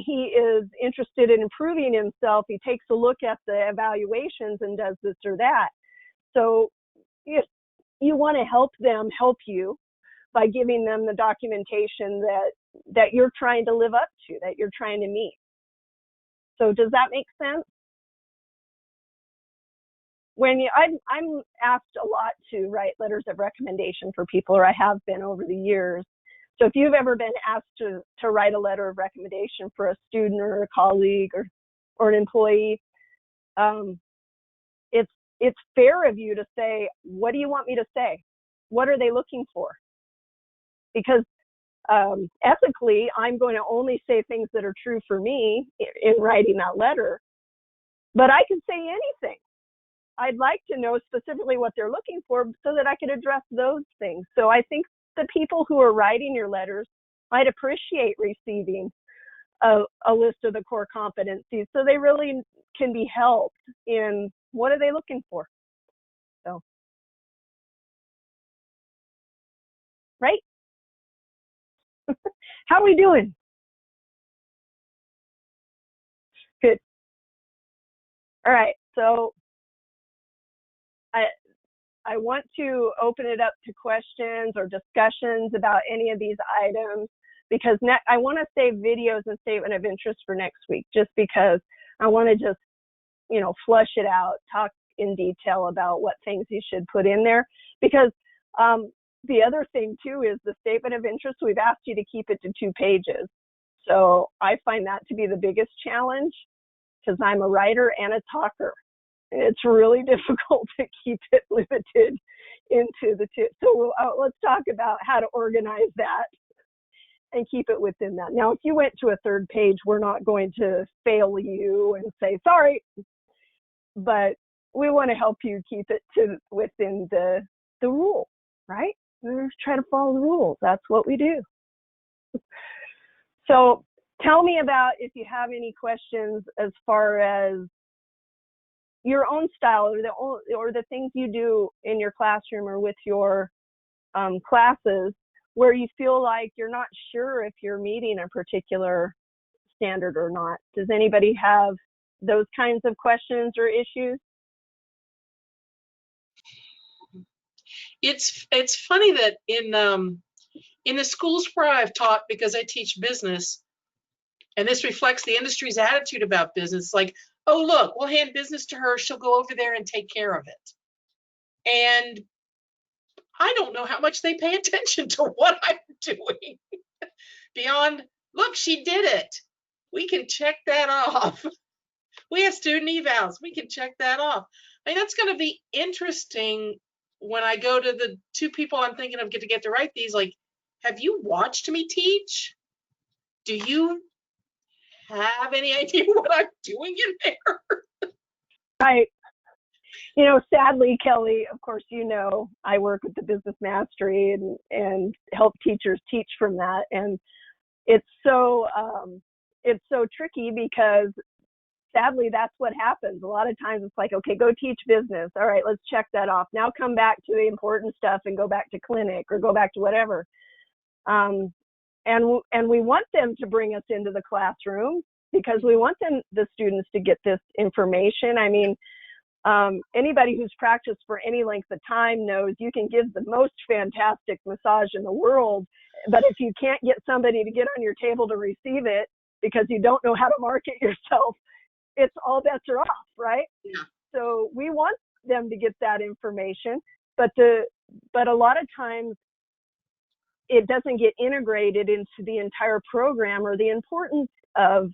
[SPEAKER 2] he is interested in improving himself, he takes a look at the evaluations and does this or that. So you want to help them help you by giving them the documentation that you're trying to live up to, that you're trying to meet. So does that make sense? I'm asked a lot to write letters of recommendation for people, or I have been over the years. So if you've ever been asked to write a letter of recommendation for a student or a colleague or an employee, it's fair of you to say, what do you want me to say? What are they looking for? Because ethically, I'm going to only say things that are true for me in writing that letter, but I can say anything. I'd like to know specifically what they're looking for so that I can address those things. So I think the people who are writing your letters might appreciate receiving a list of the core competencies, so they really can be helped in what are they looking for. So, right? How are we doing? Good. All right. So I want to open it up to questions or discussions about any of these items, because I want to save videos and statement of interest for next week, just because I want to just, flush it out, talk in detail about what things you should put in there. Because the other thing too is the statement of interest, we've asked you to keep it to 2 pages. So I find that to be the biggest challenge, because I'm a writer and a talker. It's really difficult to keep it limited into the 2. So let's talk about how to organize that and keep it within that. Now, if you went to a 3rd page, we're not going to fail you and say, sorry, but we want to help you keep it within the rule, right? We're trying to follow the rules. That's what we do. So tell me about if you have any questions as far as your own style or the things you do in your classroom or with your classes where you feel like you're not sure if you're meeting a particular standard or not. Does anybody have those kinds of questions or issues?
[SPEAKER 5] It's funny that in the schools where I've taught, because I teach business, and this reflects the industry's attitude about business, like, oh, look, we'll hand business to her, she'll go over there and take care of it. And I don't know how much they pay attention to what I'm doing beyond, look, she did it. We can check that off. We have student evals. We can check that off. I mean, that's going to be interesting when I go to the 2 people I'm thinking of to get to write these. Like, have you watched me teach? Do you have any idea what I'm doing in there?
[SPEAKER 2] Right. Sadly, Kelly, of course, I work with the Business Mastery and help teachers teach from that. And it's so tricky because sadly, that's what happens. A lot of times it's like, okay, go teach business. All right, let's check that off. Now come back to the important stuff and go back to clinic or go back to whatever. And we want them to bring us into the classroom because we want the students to get this information. I mean, anybody who's practiced for any length of time knows you can give the most fantastic massage in the world, but if you can't get somebody to get on your table to receive it because you don't know how to market yourself, it's all bets are off, right?
[SPEAKER 5] Yeah.
[SPEAKER 2] So we want them to get that information, but a lot of times it doesn't get integrated into the entire program, or the importance of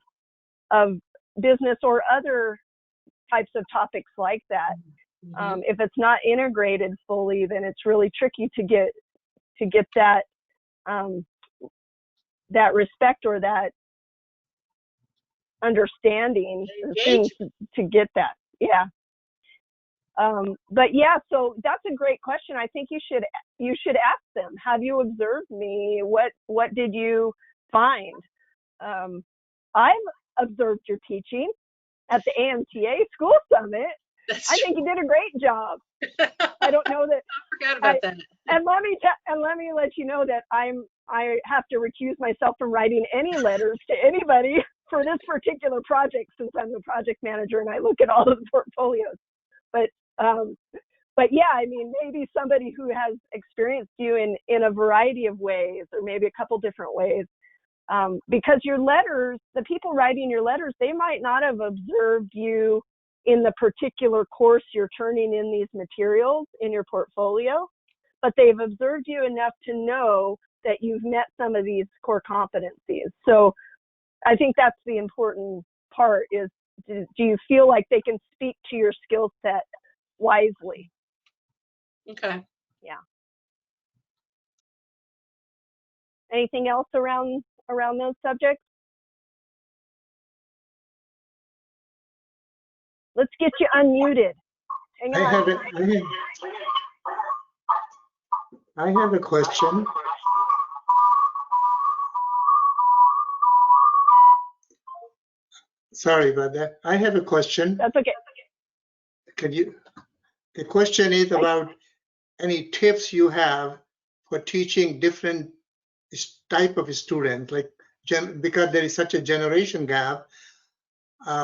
[SPEAKER 2] business or other types of topics like that. If it's not integrated fully, then it's really tricky to get that that respect or that understanding of things to get that. Yeah. But yeah, so that's a great question. I think you should ask them, have you observed me? What did you find? I've observed your teaching at the AMTA School Summit. I think you did a great job. I don't know that.
[SPEAKER 5] I forgot about that.
[SPEAKER 2] And let me let you know that I have to recuse myself from writing any letters to anybody for this particular project, since I'm the project manager and I look at all of the portfolios. But yeah, I mean, maybe somebody who has experienced you in a variety of ways, or maybe a couple different ways, because your letters, the people writing your letters, they might not have observed you in the particular course you're turning in these materials in your portfolio, but they've observed you enough to know that you've met some of these core competencies. So I think that's the important part, is do you feel like they can speak to your skill set wisely?
[SPEAKER 5] Okay.
[SPEAKER 2] Yeah. Anything else around those subjects? Let's get you unmuted. Hang on.
[SPEAKER 6] I have a question. Sorry about that. I have a question.
[SPEAKER 2] That's okay.
[SPEAKER 6] The question is about any tips you have for teaching different type of students, like because there is such a generation gap.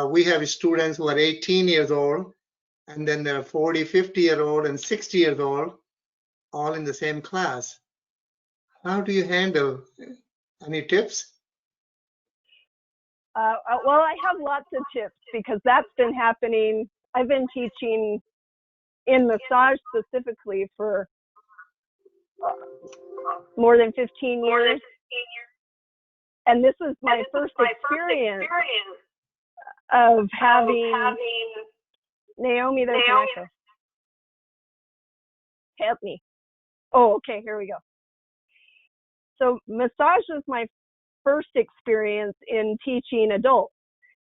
[SPEAKER 6] We have students who are 18 years old, and then there are 40, 50-year-old and 60 years old, all in the same class. How do you handle? Any tips?
[SPEAKER 2] Well, I have lots of tips, because that's been happening. I've been teaching in massage specifically for more than 15 years. And this is my first experience of having Naomi, there's an echo. Help me. Oh, okay, here we go. So massage is my first experience in teaching adults,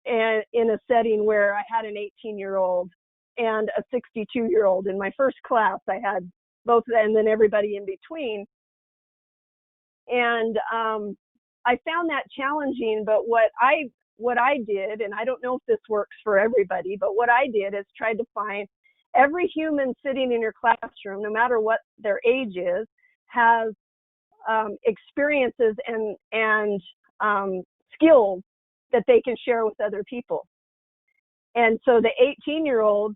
[SPEAKER 2] and in a setting where I had an 18-year-old and a 62-year-old in my first class. I had both, and then everybody in between. And I found that challenging, but what I did, and I don't know if this works for everybody, but what I did is tried to find every human sitting in your classroom, no matter what their age is, has experiences and skills that they can share with other people. And so the 18-year-olds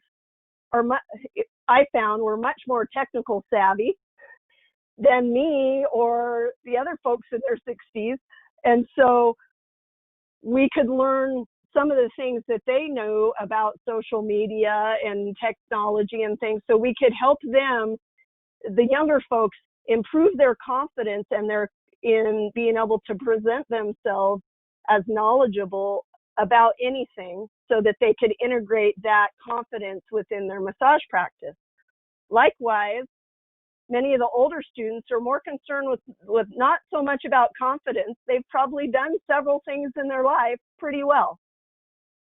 [SPEAKER 2] I found were much more technical savvy than me or the other folks in their 60s. And so we could learn some of the things that they knew about social media and technology and things, so we could help them, the younger folks, improve their confidence and in being able to present themselves as knowledgeable about anything, so that they could integrate that confidence within their massage practice. Likewise, many of the older students are more concerned with not so much about confidence. They've probably done several things in their life pretty well,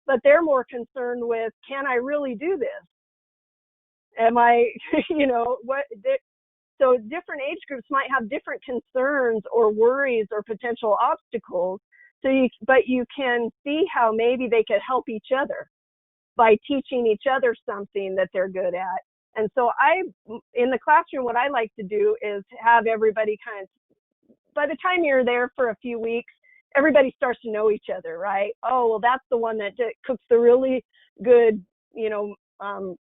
[SPEAKER 2] but they're more concerned with, can I really do this? Am I, so different age groups might have different concerns or worries or potential obstacles. But you can see how maybe they could help each other by teaching each other something that they're good at. And so in the classroom, what I like to do is have everybody by the time you're there for a few weeks, everybody starts to know each other, right? Oh, well, that's the one that cooks the really good,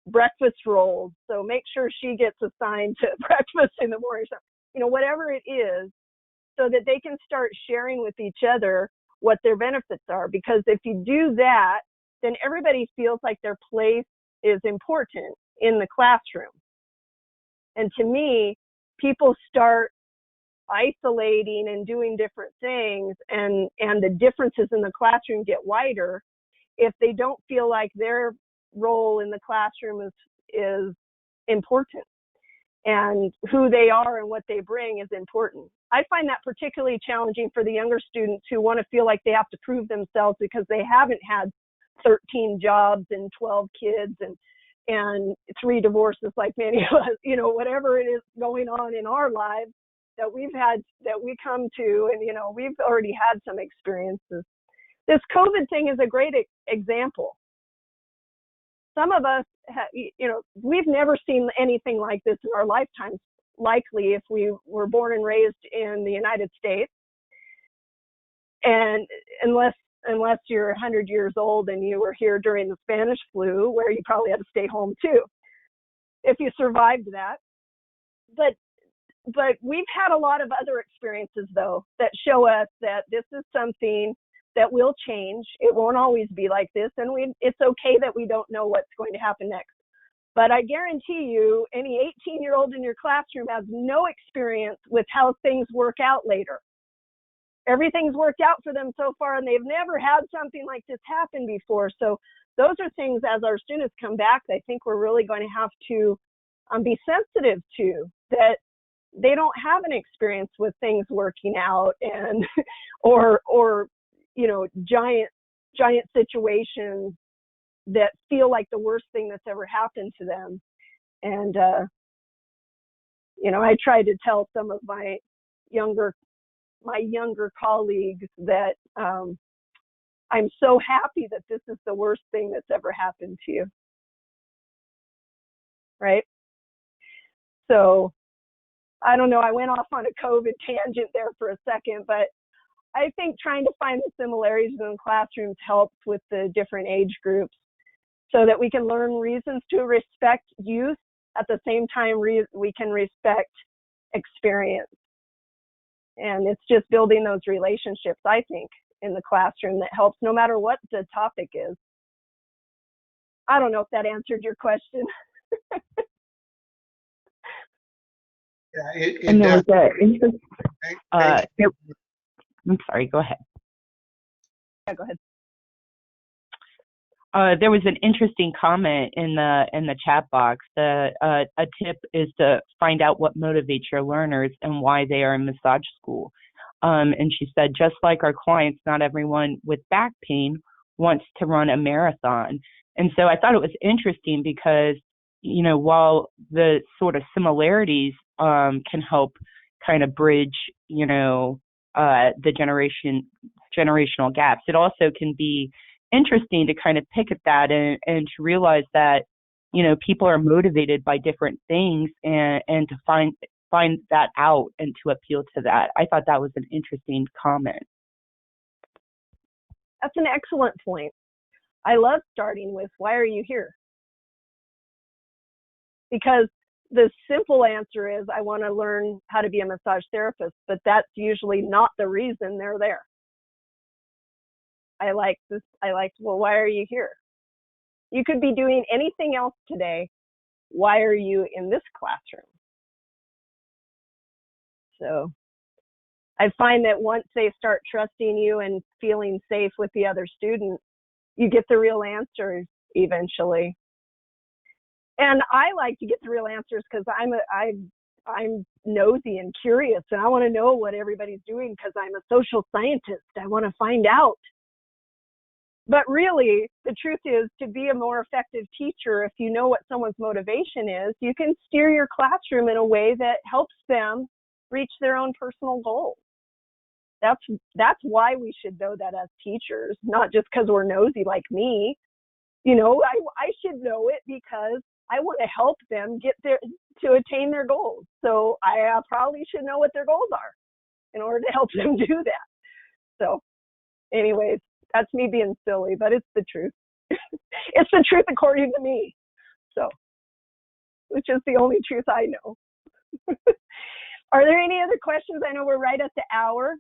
[SPEAKER 2] breakfast rolls. So make sure she gets assigned to breakfast in the morning. So, whatever it is, so that they can start sharing with each other what their benefits are. Because if you do that, then everybody feels like their place is important in the classroom. And to me, people start isolating and doing different things, and the differences in the classroom get wider, if they don't feel like their role in the classroom is important and who they are and what they bring is important. I find that particularly challenging for the younger students who want to feel like they have to prove themselves because they haven't had 13 jobs and 12 kids and 3 divorces like many of us, you know, whatever it is going on in our lives that we've had, that we come to, and, you know, we've already had some experiences. This COVID thing is a great example. Some of us, you know, we've never seen anything like this in our lifetimes, likely if we were born and raised in the United States. And unless you're 100 years old and you were here during the Spanish flu, where you probably had to stay home too, if you survived that. But we've had a lot of other experiences, though, that show us that this is something that will change. It won't always be like this, and it's okay that we don't know what's going to happen next. But I guarantee you, any 18-year-old in your classroom has no experience with how things work out later. Everything's worked out for them so far, and they've never had something like this happen before. So those are things, as our students come back, I think we're really going to have to be sensitive to, that they don't have an experience with things working out and or you know, giant situations that feel like the worst thing that's ever happened to them. And you know, I try to tell some of my younger colleagues that I'm so happy that this is the worst thing that's ever happened to you, right? So I don't know, I went off on a COVID tangent there for a second, but I think trying to find the similarities in classrooms helps with the different age groups so that we can learn reasons to respect youth. At the same time, we can respect experience. And it's just building those relationships, I think, in the classroom that helps no matter what the topic is. I don't know if that answered your question.
[SPEAKER 6] Yeah,
[SPEAKER 3] And there was
[SPEAKER 6] it
[SPEAKER 3] I'm sorry, go ahead.
[SPEAKER 2] Yeah, go ahead.
[SPEAKER 3] There was an interesting comment in the chat box. A tip is to find out what motivates your learners and why they are in massage school. And she said, just like our clients, not everyone with back pain wants to run a marathon. And so I thought it was interesting because, you know, while the sort of similarities can help kind of bridge, you know, the generational gaps, it also can be interesting to kind of pick at that and to realize that, you know, people are motivated by different things and to find that out and to appeal to that. I thought that was an interesting comment.
[SPEAKER 2] That's an excellent point. I love starting with, why are you here? Because the simple answer is, I want to learn how to be a massage therapist, but that's usually not the reason they're there. Well, why are you here? You could be doing anything else today. Why are you in this classroom? So I find that once they start trusting you and feeling safe with the other students, you get the real answers eventually. And I like to get the real answers because I'm nosy and curious, and I want to know what everybody's doing because I'm a social scientist. I want to find out. But really, the truth is, to be a more effective teacher, if you know what someone's motivation is, you can steer your classroom in a way that helps them reach their own personal goals. That's why we should know that as teachers, not just because we're nosy like me. You know, I should know it because I want to help them to attain their goals. So I probably should know what their goals are in order to help them do that. So anyways, that's me being silly, but it's the truth. It's the truth according to me. So, which is the only truth I know. Are there any other questions? I know we're right at the hour.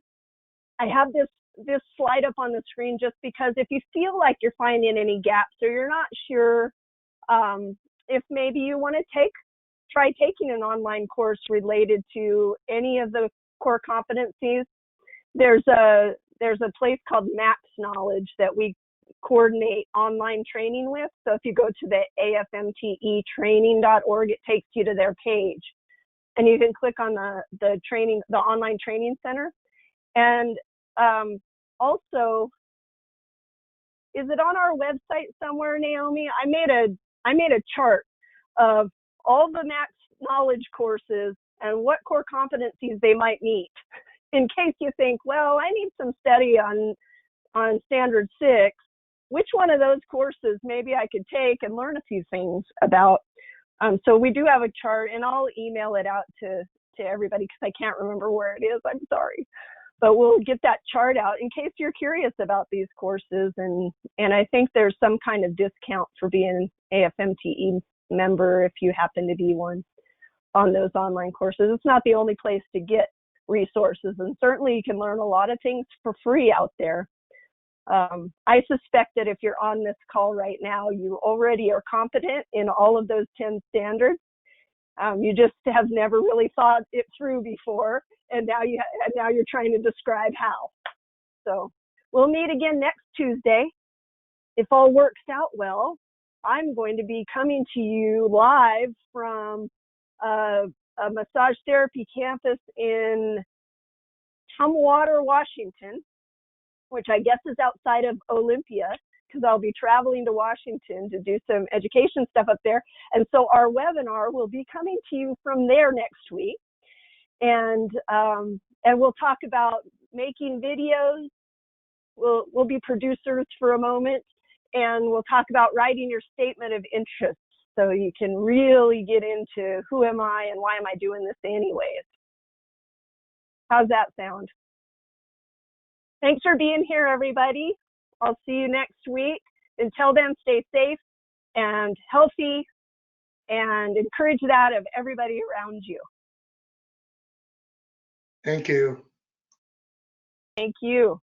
[SPEAKER 2] I have this slide up on the screen just because if you feel like you're finding any gaps or you're not sure if maybe you want to try taking an online course related to any of the core competencies. There's a place called Max Knowledge that we coordinate online training with. So if you go to the afmtetraining.org, it takes you to their page, and you can click on the online training center. And also, is it on our website somewhere, Naomi? I made a chart of all the Max Knowledge courses and what core competencies they might meet, in case you think, well, I need some study on Standard 6. Which one of those courses maybe I could take and learn a few things about? So we do have a chart, and I'll email it out to everybody because I can't remember where it is. I'm sorry. But we'll get that chart out in case you're curious about these courses. And I think there's some kind of discount for being an AFMTE member if you happen to be one on those online courses. It's not the only place to get resources, and certainly you can learn a lot of things for free out there. I suspect that if you're on this call right now, you already are competent in all of those 10 standards. You just have never really thought it through before, and now you're trying to describe how. So we'll meet again next Tuesday. If all works out well, I'm going to be coming to you live from a massage therapy campus in Tumwater, Washington, which I guess is outside of Olympia, because I'll be traveling to Washington to do some education stuff up there. And so our webinar will be coming to you from there next week. And we'll talk about making videos. We'll be producers for a moment, and we'll talk about writing your statement of interest so you can really get into who am I and why am I doing this anyways. How's that sound? Thanks for being here, everybody. I'll see you next week. Until then, stay safe and healthy, and encourage that of everybody around you.
[SPEAKER 6] Thank you.
[SPEAKER 2] Thank you.